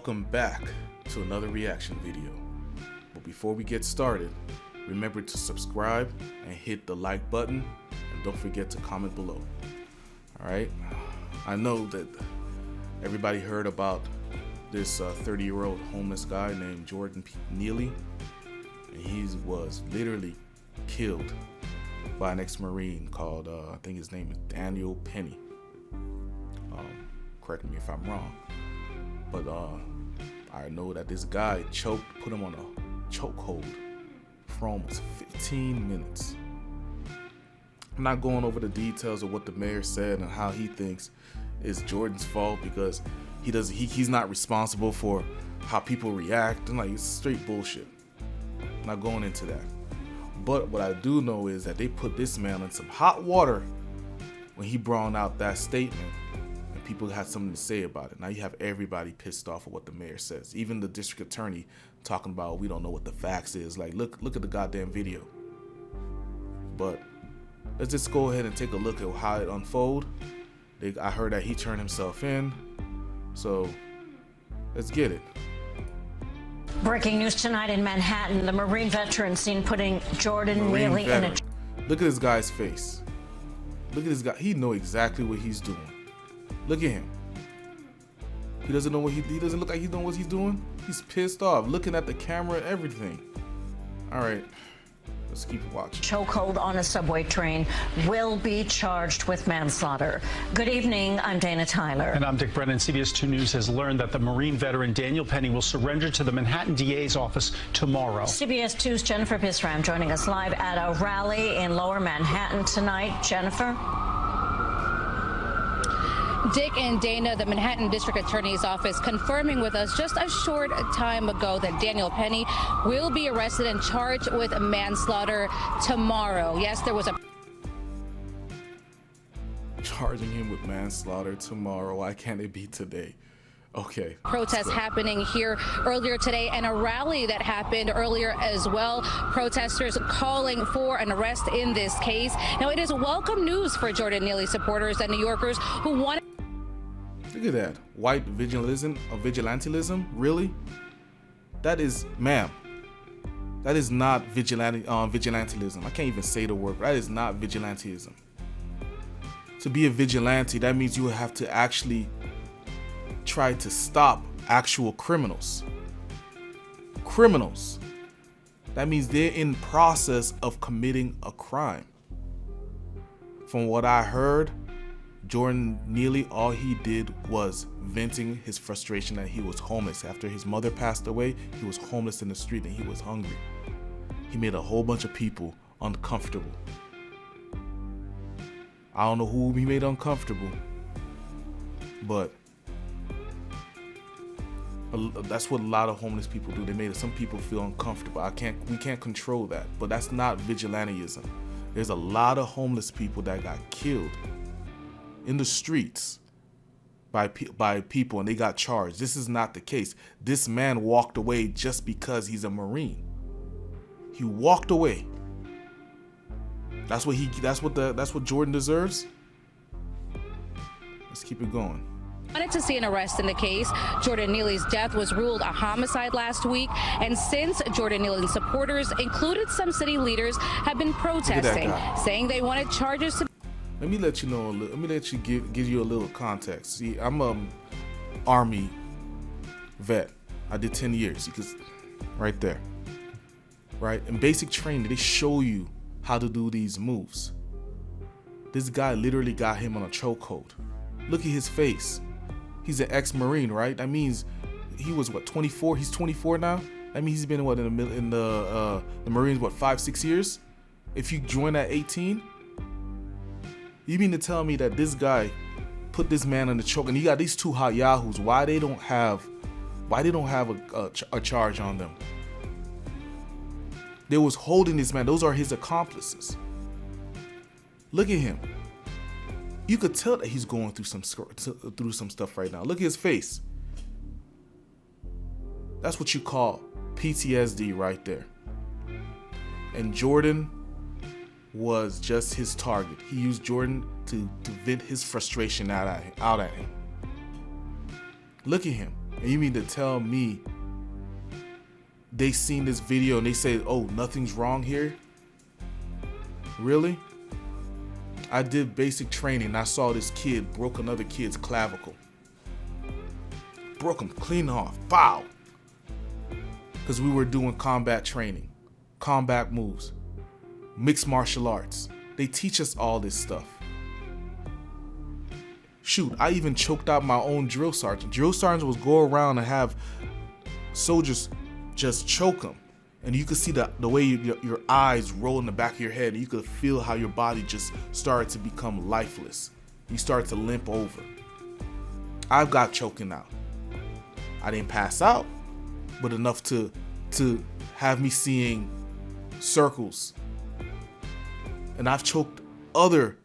Welcome back to another reaction video. But before we get started, remember to subscribe and hit the like button, and don't forget to comment below. Alright, I know that everybody heard about this 30-year-old homeless guy named Jordan Neely, and he was literally killed by an ex-Marine called, I think his name is Daniel Penny. Correct me if I'm wrong. But I know that this guy put him on a chokehold for almost 15 minutes. I'm not going over the details of what the mayor said and how he thinks it's Jordan's fault because he's not responsible for how people react. And like, it's straight bullshit. I'm not going into that. But what I do know is that they put this man in some hot water when he brought out that statement. People had something to say about it. Now you have everybody pissed off at what the mayor says. Even the district attorney talking about we don't know what the facts is. Like, look at the goddamn video. But let's just go ahead and take a look at how it unfolded. I heard that he turned himself in. So let's get it. Breaking news tonight in Manhattan. The Marine veteran seen putting Jordan Neely in a... Look at this guy's face. Look at this guy. He knows exactly what he's doing. Look at him. He doesn't know what he doesn't look like he knows what he's doing. He's pissed off, looking at the camera and everything. All right, let's keep watching. Chokehold on a subway train will be charged with manslaughter. Good evening, I'm Dana Tyler. And I'm Dick Brennan. CBS 2 News has learned that the Marine veteran Daniel Penny will surrender to the Manhattan DA's office tomorrow. CBS 2's Jennifer Bisram joining us live at a rally in Lower Manhattan tonight. Jennifer? Dick and Dana, the Manhattan District Attorney's Office confirming with us just a short time ago that Daniel Penny will be arrested and charged with manslaughter tomorrow. Yes, there was a... Charging him with manslaughter tomorrow. Why can't it be today? Okay. Protest happening here earlier today and a rally that happened earlier as well. Protesters calling for an arrest in this case. Now, it is welcome news for Jordan Neely supporters and New Yorkers who want... Look at that. White vigilantism? Really? That is, ma'am. That is not vigilantism. I can't even say the word. That is not vigilantism. To be a vigilante, that means you have to actually try to stop actual criminals. Criminals. That means they're in process of committing a crime. From what I heard, Jordan Neely, all he did was venting his frustration that he was homeless. After his mother passed away, he was homeless in the street and he was hungry. He made a whole bunch of people uncomfortable. I don't know who he made uncomfortable, but that's what a lot of homeless people do. They made some people feel uncomfortable. We can't control that, but that's not vigilantism. There's a lot of homeless people that got killed in the streets by people and they got charged. This is not the case. This man walked away just because he's a Marine. He walked away. That's what Jordan deserves. Let's keep it going. Wanted to see an arrest in the case. Jordan Neely's death was ruled a homicide last week, and since Jordan Neely's supporters, included some city leaders, have been protesting, saying they wanted charges to... Let me let you know. Let me let you give you a little context. See, I'm a Army vet. I did 10 years. Because right there, right? In basic training, they show you how to do these moves. This guy literally got him on a chokehold. Look at his face. He's an ex-Marine, right? That means he was what, 24? He's 24 now. That means he's been what in the Marines, what, 5-6 years? If you join at 18. You mean to tell me that this guy put this man on the choke, and you got these two hot yahoos? Why they don't have a charge on them? They was holding this man. Those are his accomplices. Look at him. You could tell that he's going through some stuff right now. Look at his face. That's what you call PTSD right there. And Jordan was just his target. He used Jordan to vent his frustration out at him. Look at him. And you mean to tell me they seen this video and they say, oh, nothing's wrong here? Really? I did basic training and I saw this kid broke another kid's clavicle. Broke him clean off. Bow. Because we were doing combat training, combat moves, mixed martial arts. They teach us all this stuff. Shoot, I even choked out my own drill sergeant. Drill sergeants would go around and have soldiers just choke them. And you could see the way your eyes roll in the back of your head. And you could feel how your body just started to become lifeless. You started to limp over. I've got choking out. I didn't pass out, but enough to have me seeing circles. And I've choked other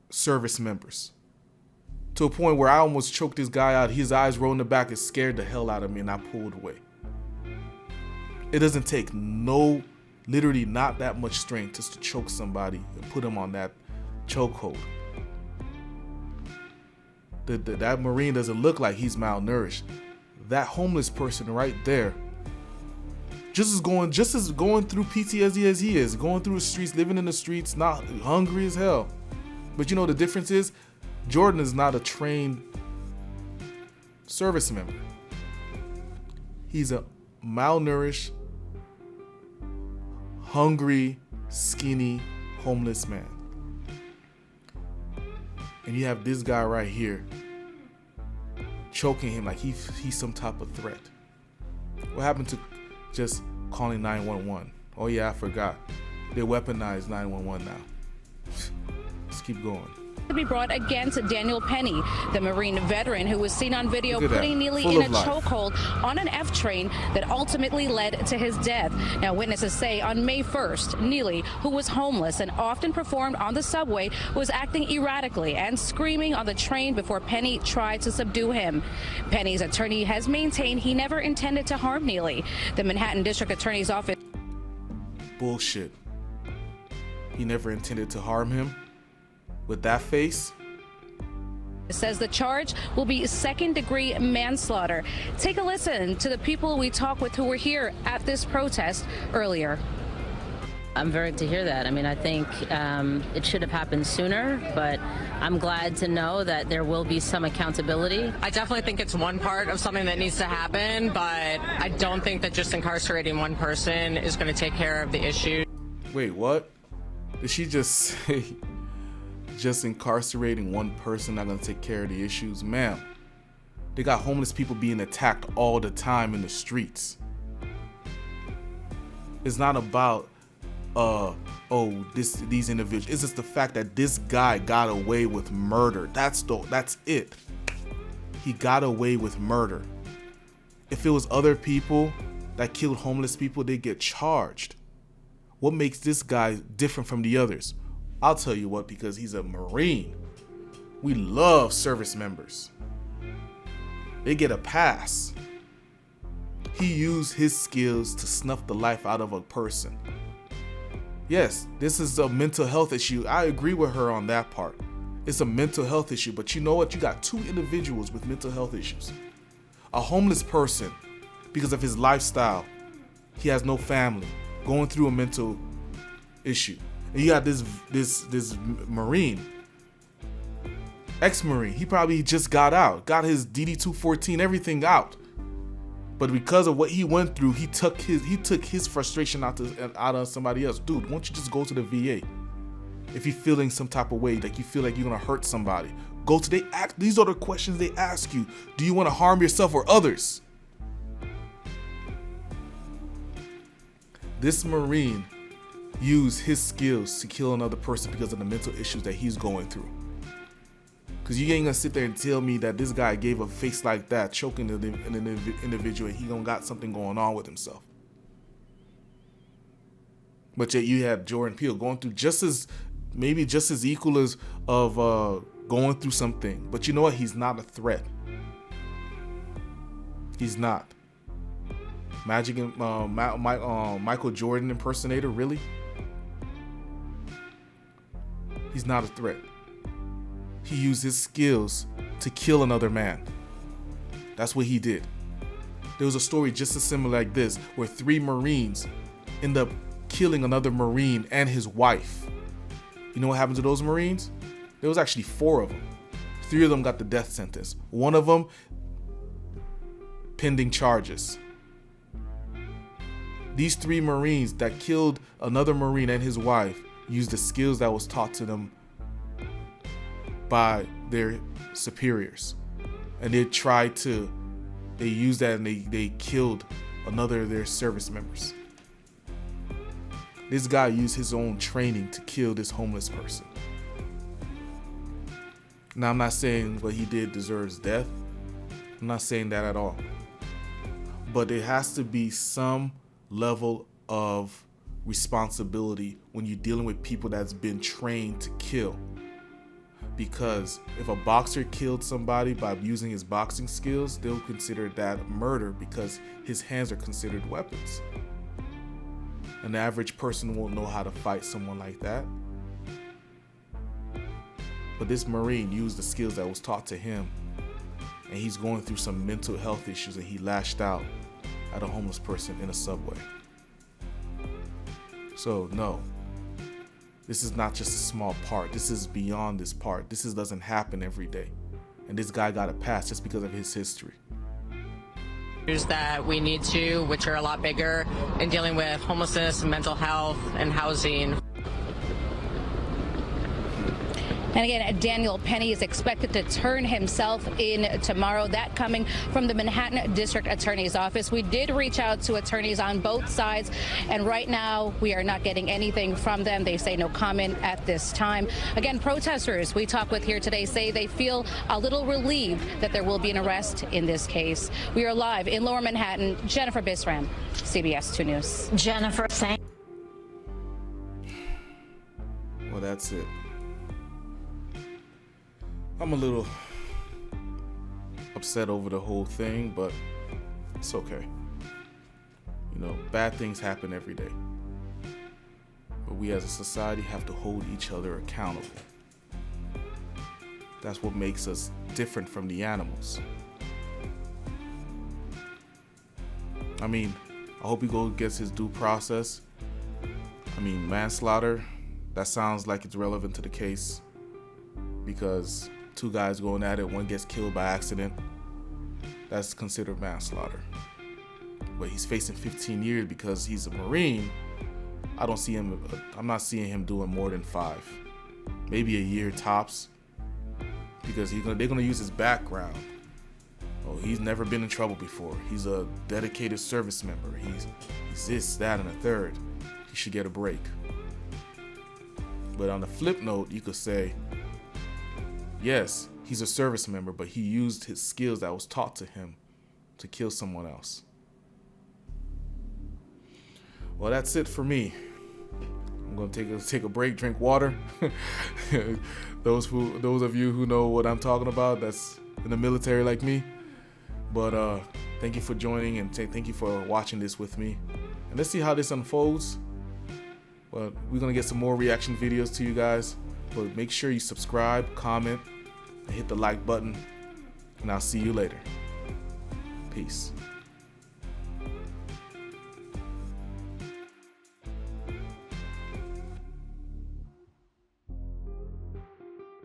service members to a point where I almost choked this guy out. His eyes rolled in the back. It scared the hell out of me and I pulled away. It doesn't take literally not that much strength just to choke somebody and put them on that chokehold. That Marine doesn't look like he's malnourished. That homeless person right there, just as going through PTSD as he is, going through the streets, living in the streets, not hungry as hell. But you know the difference is, Jordan is not a trained service member. He's a malnourished, hungry, skinny, homeless man. And you have this guy right here choking him like he's some type of threat. What happened to just calling 911? Oh yeah, I forgot. They weaponized 911 now. Let's keep going. To be brought against Daniel Penny, the Marine veteran who was seen on video putting Neely Full in a of life. chokehold on an F train that ultimately led to his death. Now, witnesses say on May 1st, Neely, who was homeless and often performed on the subway, was acting erratically and screaming on the train before Penny tried to subdue him. Penny's attorney has maintained he never intended to harm Neely. The Manhattan District Attorney's Office. Bullshit. He never intended to harm him. With that face? Says the charge will be second-degree manslaughter. Take a listen to the people we talked with who were here at this protest earlier. I'm very to hear that. I mean, I think it should have happened sooner, but I'm glad to know that there will be some accountability. I definitely think it's one part of something that needs to happen, but I don't think that just incarcerating one person is going to take care of the issue. Wait, what? Did she just say just incarcerating one person not gonna take care of the issues? Ma'am, they got homeless people being attacked all the time in the streets. It's not about these individuals. It's just the fact that this guy got away with murder. That's it. He got away with murder. If it was other people that killed homeless people, they get charged. What makes this guy different from the others? I'll tell you what, because he's a Marine. We love service members. They get a pass. He used his skills to snuff the life out of a person. Yes, this is a mental health issue. I agree with her on that part. It's a mental health issue, but you know what? You got two individuals with mental health issues. A homeless person, because of his lifestyle, he has no family, going through a mental issue. And you got this Marine, ex-Marine. He probably just got out, got his DD-214, everything out. But because of what he went through, he took his frustration out on somebody else. Dude, why don't you just go to the VA? If you're feeling some type of way, like you feel like you're gonna hurt somebody, these are the questions they ask you. Do you want to harm yourself or others? This Marine used his skills to kill another person because of the mental issues that he's going through. Because you ain't gonna sit there and tell me that this guy gave a face like that, choking an individual, and he gonna got something going on with himself. But yet you have Jordan Peele going through maybe just as equal as of going through something. But you know what? He's not a threat. He's not. Michael Jordan impersonator, really? He's not a threat. He used his skills to kill another man. That's what he did. There was a story just as similar like this where 3 Marines end up killing another Marine and his wife. You know what happened to those Marines? There was actually 4 of them. 3 of them got the death sentence. 1 of them pending charges. These 3 Marines that killed another Marine and his wife used the skills that was taught to them by their superiors. And they used that and they killed another of their service members. This guy used his own training to kill this homeless person. Now, I'm not saying what he did deserves death. I'm not saying that at all. But there has to be some level of responsibility when you're dealing with people that's been trained to kill. Because if a boxer killed somebody by using his boxing skills, they'll consider that murder because his hands are considered weapons. An average person won't know how to fight someone like that. But this Marine used the skills that was taught to him, and he's going through some mental health issues, and he lashed out at a homeless person in a subway. So no, this is not just a small part. This is beyond this part. This doesn't happen every day. And this guy got a pass just because of his history. Issues that we need to, which are a lot bigger, in dealing with homelessness and mental health and housing. And again, Daniel Penny is expected to turn himself in tomorrow. That coming from the Manhattan District Attorney's Office. We did reach out to attorneys on both sides, and right now we are not getting anything from them. They say no comment at this time. Again, protesters we talked with here today say they feel a little relieved that there will be an arrest in this case. We are live in Lower Manhattan. Jennifer Bisram, CBS 2 News. Jennifer, thank Well, that's it. I'm a little upset over the whole thing, but it's okay. You know, bad things happen every day. But we as a society have to hold each other accountable. That's what makes us different from the animals. I mean, I hope he gets his due process. I mean, manslaughter, that sounds like it's relevant to the case because 2 guys going at it, one gets killed by accident. That's considered manslaughter. But he's facing 15 years because he's a Marine. I'm not seeing him doing more than 5. Maybe a year tops. Because they're gonna use his background. Oh, he's never been in trouble before. He's a dedicated service member. He's this, that, and a third. He should get a break. But on the flip note, you could say, yes, he's a service member, but he used his skills that was taught to him to kill someone else. Well, that's it for me. I'm gonna take a break, drink water. Those of you who know what I'm talking about, that's in the military like me. But thank you for joining and thank you for watching this with me. And let's see how this unfolds. But we're gonna get some more reaction videos to you guys. But make sure you subscribe, comment, and hit the like button. And I'll see you later. Peace.